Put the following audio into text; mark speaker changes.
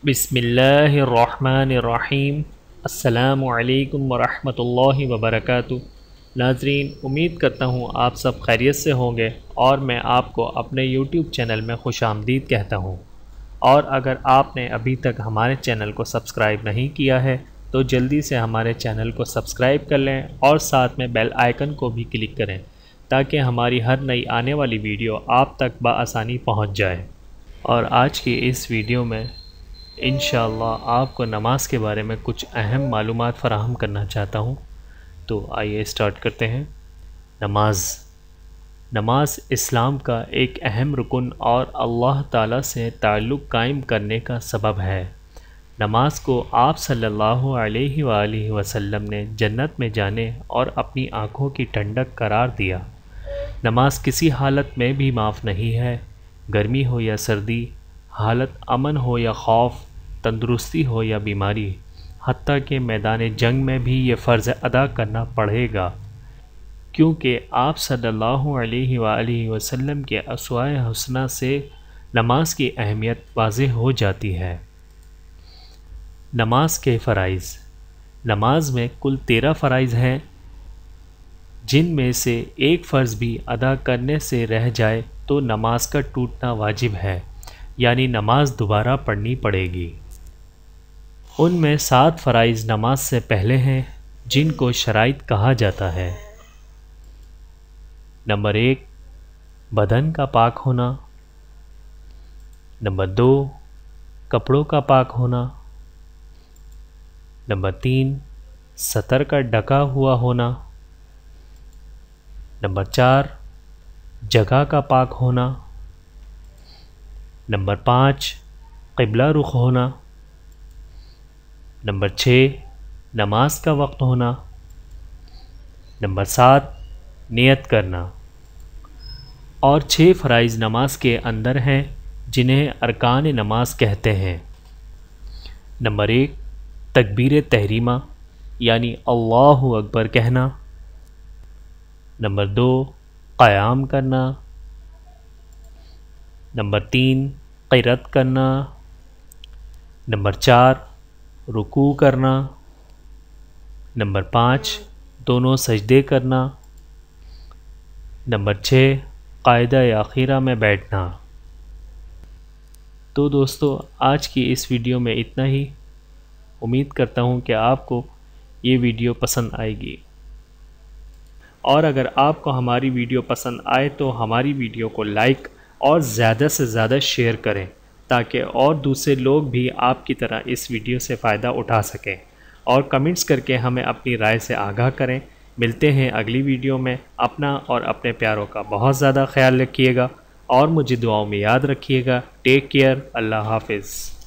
Speaker 1: बिस्मिल्लाहिर्रहमानिर्रहीम। अस्सलामुअलैकुम वरहमतुल्लाहि वबरकातुहू। नाज़रीन, उम्मीद करता हूँ आप सब खैरियत से होंगे और मैं आपको अपने YouTube चैनल में खुशामदीद कहता हूँ। और अगर आपने अभी तक हमारे चैनल को सब्सक्राइब नहीं किया है तो जल्दी से हमारे चैनल को सब्सक्राइब कर लें और साथ में बेल आइकन को भी क्लिक करें ताकि हमारी हर नई आने वाली वीडियो आप तक बआसानी पहुँच जाए। और आज की इस वीडियो में इंशाअल्लाह आपको नमाज के बारे में कुछ अहम मालूमात फ़राहम करना चाहता हूँ। तो आइए स्टार्ट करते हैं। नमाज इस्लाम का एक अहम रुकन और अल्लाह ताला से ताल्लुक़ कायम करने का सबब है। नमाज को आप सल्लल्लाहु अलैहि वसल्लम ने जन्नत में जाने और अपनी आँखों की ठंडक करार दिया। नमाज किसी हालत में भी माफ़ नहीं है, गर्मी हो या सर्दी, हालत अमन हो या खौफ, तंदुरुस्ती हो या बीमारी, हत्ता कि मैदान जंग में भी ये फ़र्ज़ अदा करना पड़ेगा, क्योंकि आप सल्लल्लाहु अलैहि वसल्लम के अस्वाए हुस्ना से नमाज की अहमियत वाज़ेह हो जाती है। नमाज के फ़राइज़। नमाज में कुल 13 फ़राइज़ हैं, जिनमें से एक फ़र्ज़ भी अदा करने से रह जाए तो नमाज का टूटना वाजिब है, यानी नमाज दोबारा पढ़नी पड़ेगी। उनमें 7 फ़राइज़ नमाज से पहले हैं, जिनको शरायत कहा जाता है। नंबर 1, बदन का पाक होना। नंबर 2, कपड़ों का पाक होना। नंबर 3, सतर का ढका हुआ होना। नंबर 4, जगह का पाक होना। नंबर 5, क़िबला रुख होना। नंबर 6, नमाज का वक्त होना। नंबर 7, नियत करना। और 6 फ़राइज़ नमाज के अंदर हैं, जिन्हें अरकान नमाज कहते हैं। नंबर 1, तकबीर तहरीमा यानी अल्लाहु अकबर कहना। नंबर 2, क़याम करना। नंबर 3, क़िरात करना। नंबर 4, रुकू करना। नंबर 5, दोनों सजदे करना। नंबर 6, क़ायदा आखिरा में बैठना। तो दोस्तों, आज की इस वीडियो में इतना ही। उम्मीद करता हूँ कि आपको ये वीडियो पसंद आएगी, और अगर आपको हमारी वीडियो पसंद आए तो हमारी वीडियो को लाइक और ज़्यादा से ज़्यादा शेयर करें, ताकि और दूसरे लोग भी आपकी तरह इस वीडियो से फ़ायदा उठा सकें। और कमेंट्स करके हमें अपनी राय से आगाह करें। मिलते हैं अगली वीडियो में। अपना और अपने प्यारों का बहुत ज़्यादा ख्याल रखिएगा और मुझे दुआओं में याद रखिएगा। Take care. अल्लाह हाफिज़।